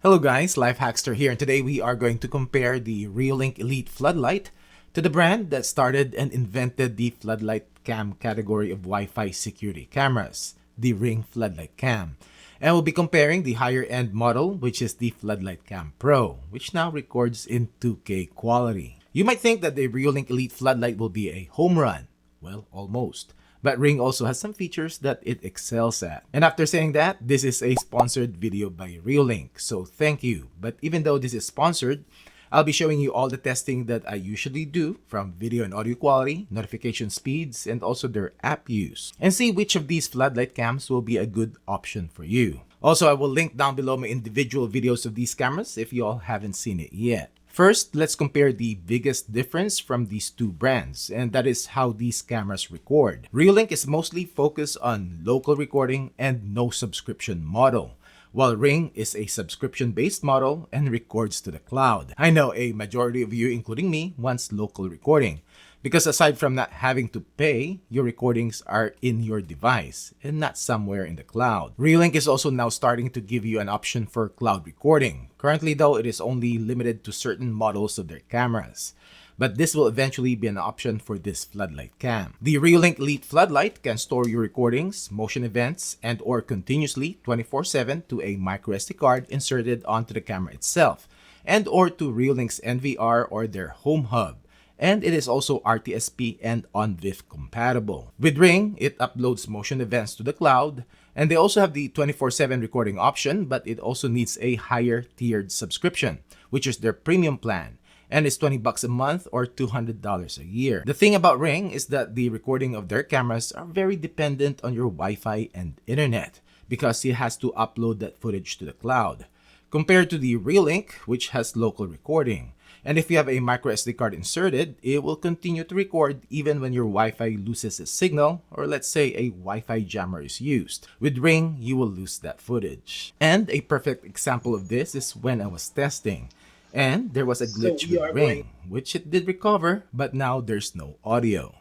Hello guys, LifeHackster here, and today we are going to compare the Reolink Elite Floodlight to the brand that started and invented the floodlight cam category of Wi-Fi security cameras, the Ring Floodlight Cam. And we'll be comparing the higher end model, which is the Floodlight Cam Pro, which now records in 2K quality. You might think that the Reolink Elite Floodlight will be a home run. Well, almost. But Ring also has some features that it excels at. And after saying that, this is a sponsored video by Reolink, so thank you. But even though this is sponsored, I'll be showing you all the testing that I usually do, from video and audio quality, notification speeds, and also their app use, and see which of these floodlight cams will be a good option for you. Also, I will link down below my individual videos of these cameras if you all haven't seen it yet. First, let's compare the biggest difference from these two brands, and that is how these cameras record. Reolink is mostly focused on local recording and no subscription model, while Ring is a subscription-based model and records to the cloud. I know a majority of you, including me, wants local recording, because aside from not having to pay, your recordings are in your device and not somewhere in the cloud. Reolink is also now starting to give you an option for cloud recording. Currently though, it is only limited to certain models of their cameras, but this will eventually be an option for this floodlight cam. The Reolink Elite Floodlight can store your recordings, motion events, and or continuously 24/7 to a microSD card inserted onto the camera itself, and or to Reolink's NVR or their home hub. And it is also RTSP and OnVIF compatible. With Ring, it uploads motion events to the cloud, and they also have the 24/7 recording option, but it also needs a higher tiered subscription, which is their premium plan, and it's $20 a month or $200 a year. The thing about Ring is that the recording of their cameras are very dependent on your Wi-Fi and internet, because it has to upload that footage to the cloud, compared to the Reolink, which has local recording. And if you have a microSD card inserted, it will continue to record even when your Wi-Fi loses its signal, or let's say a Wi-Fi jammer is used. With Ring, you will lose that footage. And a perfect example of this is when I was testing, and there was a glitch with Ring, which it did recover, but now there's no audio.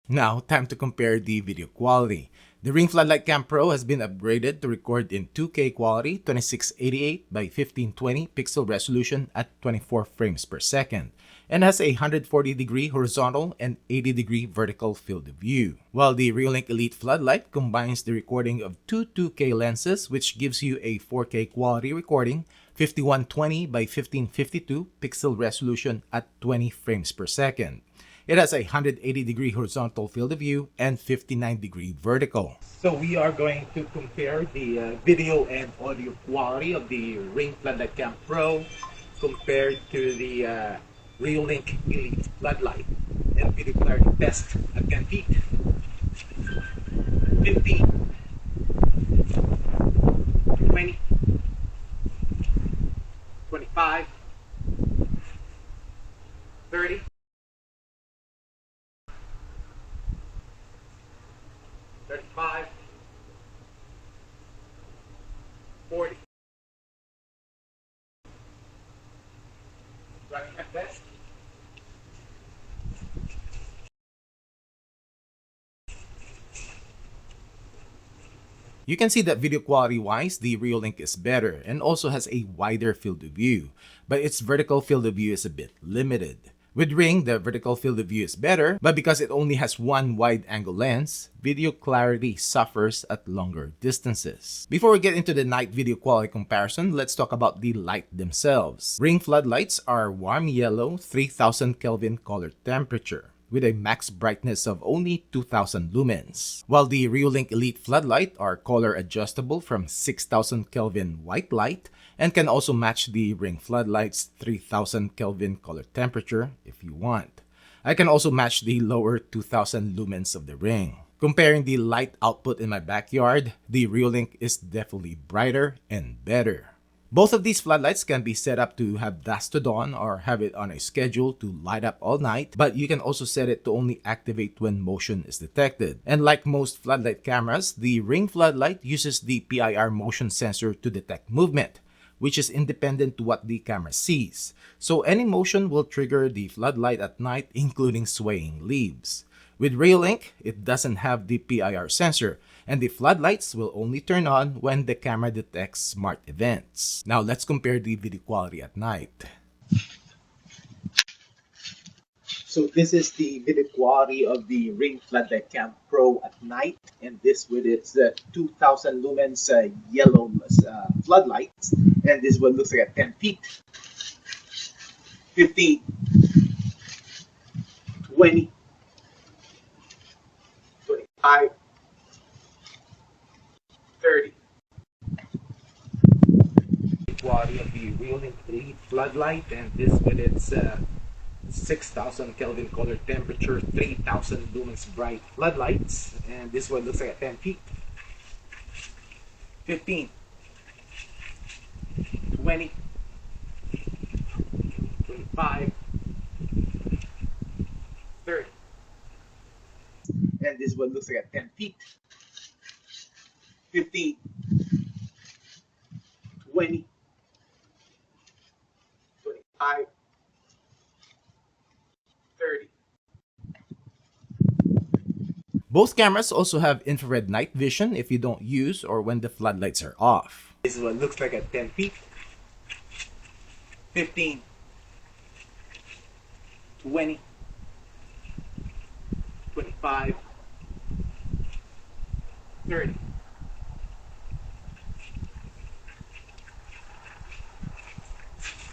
Now, time to compare the video quality. The Ring Floodlight Cam Pro has been upgraded to record in 2K quality, 2688 by 1520 pixel resolution at 24 frames per second, and has a 140-degree horizontal and 80-degree vertical field of view. While the Reolink Elite Floodlight combines the recording of two 2K lenses, which gives you a 4K quality recording, 5120 by 1552 pixel resolution at 20 frames per second. It has a 180-degree horizontal field of view and 59-degree vertical. So we are going to compare the video and audio quality of the Ring Floodlight Cam Pro compared to the Reolink Elite Floodlight. And video clarity test at 10 feet, 15, 20, 25, 30, 35, 40. Running at best. You can see that video quality wise, the Reolink is better and also has a wider field of view, but its vertical field of view is a bit limited. With Ring, the vertical field of view is better, but because it only has one wide-angle lens, video clarity suffers at longer distances. Before we get into the night video quality comparison, let's talk about the light themselves. Ring floodlights are warm yellow, 3000 Kelvin color temperature, with a max brightness of only 2000 lumens. While the Reolink Elite Floodlight are color adjustable from 6000 Kelvin white light and can also match the Ring Floodlight's 3000 Kelvin color temperature if you want. I can also match the lower 2000 lumens of the Ring. Comparing the light output in my backyard, the Reolink is definitely brighter and better. Both of these floodlights can be set up to have dusk to dawn or have it on a schedule to light up all night, but you can also set it to only activate when motion is detected. And like most floodlight cameras, the Ring Floodlight uses the PIR motion sensor to detect movement, which is independent to what the camera sees. So any motion will trigger the floodlight at night, including swaying leaves. With Reolink, it doesn't have the PIR sensor, And the floodlights will only turn on when the camera detects smart events. Now let's compare the video quality at night. So this is the video quality of the Ring Floodlight Cam Pro at night, and this with its 2000 lumens yellow floodlights, and this one looks like at 10 feet, 15, 20, 25, 30. Quality of the Reolink Elite Floodlight, and this with its 6000 Kelvin color temperature, 3000 lumens bright floodlights, and this one looks like at 10 feet, 15, 20, 25, 30. And this one looks like at 10 feet, 15, 20, 25, 30. Both cameras also have infrared night vision if you don't use or when the floodlights are off. This is what it looks like at 10 feet, 15, 20, 25, 30.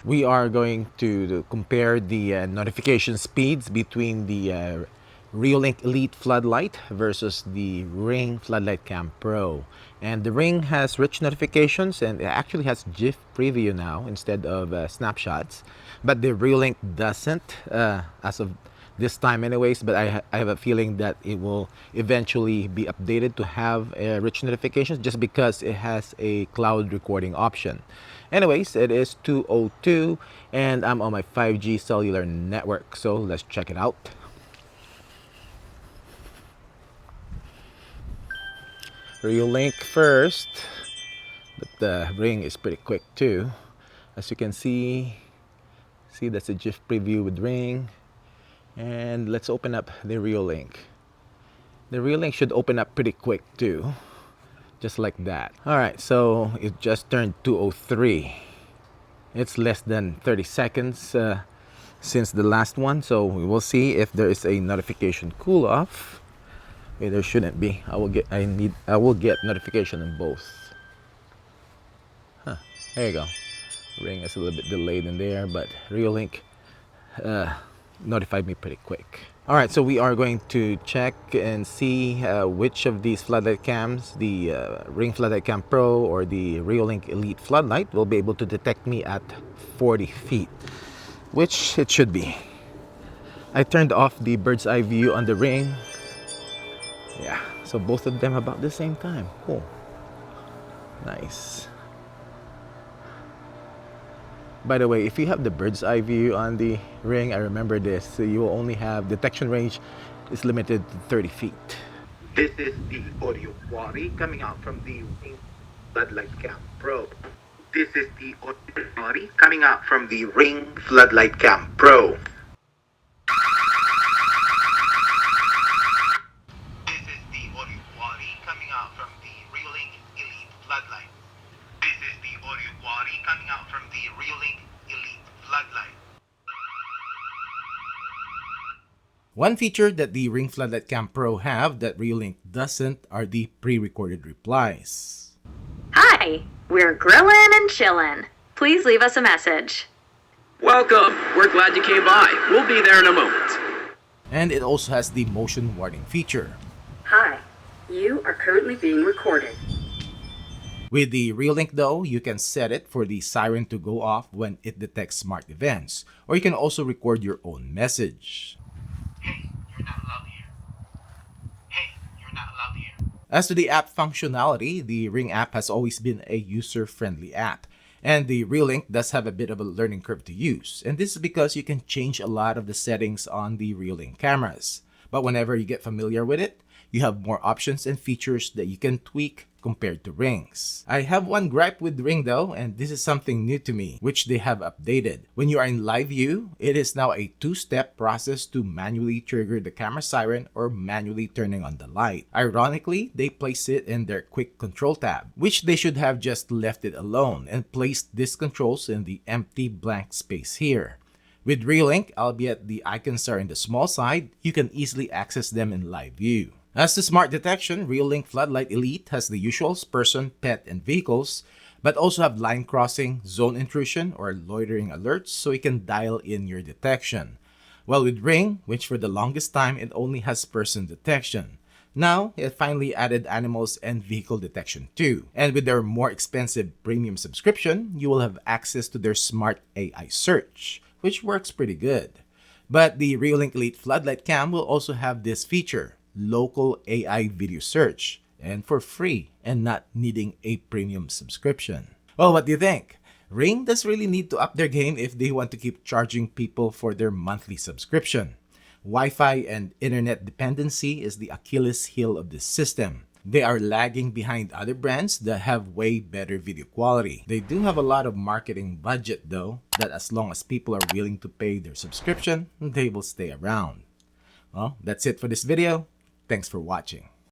We are going to compare the notification speeds between the Reolink Elite Floodlight versus the Ring Floodlight Cam Pro. And the Ring has rich notifications and it actually has GIF preview now instead of snapshots. But the Reolink doesn't as of this time anyways, but I have a feeling that it will eventually be updated to have rich notifications just because it has a cloud recording option. Anyways, it is 2:02 and I'm on my 5G cellular network, so let's check it out. Reolink first, but the Ring is pretty quick too. As you can see that's a GIF preview with Ring. And let's open up the Reolink. The Reolink should open up pretty quick too, just like that. Alright, so it just turned 2:03. It's less than 30 seconds since the last one, so we will see if there is a notification cool off. Okay, there shouldn't be. I will get notification on both. There you go. Ring is a little bit delayed in there, but Reolink notified me pretty quick. Alright, so we are going to check and see which of these floodlight cams, the Ring Floodlight Cam Pro or the Reolink Elite Floodlight, will be able to detect me at 40 feet, which it should be. I turned off the bird's eye view on the Ring. Yeah, so both of them about the same time. Cool. Nice. By the way, if you have the bird's eye view on the Ring, I remember this, so you will only have detection range is limited to 30 feet. This is the audio quality coming out from the Ring Floodlight Cam Pro. This is the audio quality coming out from the Ring Floodlight Cam Pro. This is the audio quality coming out from the Reolink Elite Floodlight. This is the audio quality coming out from the Reolink Elite Floodlight. One feature that the Ring Floodlight Cam Pro have that Reolink doesn't are the pre-recorded replies. Hi, we're grillin' and chillin'. Please leave us a message. Welcome. We're glad you came by. We'll be there in a moment. And it also has the motion warning feature. Hi, you are currently being recorded. With the Reolink though, you can set it for the siren to go off when it detects smart events, or you can also record your own message. Hey, you're not allowed here. Hey, you're not allowed here. As to the app functionality, the Ring app has always been a user-friendly app, and the Reolink does have a bit of a learning curve to use, and this is because you can change a lot of the settings on the Reolink cameras. But whenever you get familiar with it, you have more options and features that you can tweak, compared to Ring's. I have one gripe with Ring though, and this is something new to me, which they have updated. When you are in live view, it is now a two-step process to manually trigger the camera siren or manually turning on the light. Ironically, they place it in their quick control tab, which they should have just left it alone and placed these controls in the empty blank space here. With Reolink, albeit the icons are in the small side, you can easily access them in live view. As to smart detection, Reolink Floodlight Elite has the usual person, pet, and vehicles, but also have line crossing, zone intrusion, or loitering alerts so you can dial in your detection. Well, with Ring, which for the longest time it only has person detection, now it finally added animals and vehicle detection too. And with their more expensive premium subscription, you will have access to their smart AI search, which works pretty good. But the Reolink Elite Floodlight Cam will also have this feature, local AI video search, and for free and not needing a premium subscription. Well, what do you think? Ring does really need to up their game if they want to keep charging people for their monthly subscription. Wi-Fi and internet dependency is the Achilles heel of this system. They are lagging behind other brands that have way better video quality. They do have a lot of marketing budget though, that as long as people are willing to pay their subscription, they will stay around. Well, that's it for this video. Thanks for watching.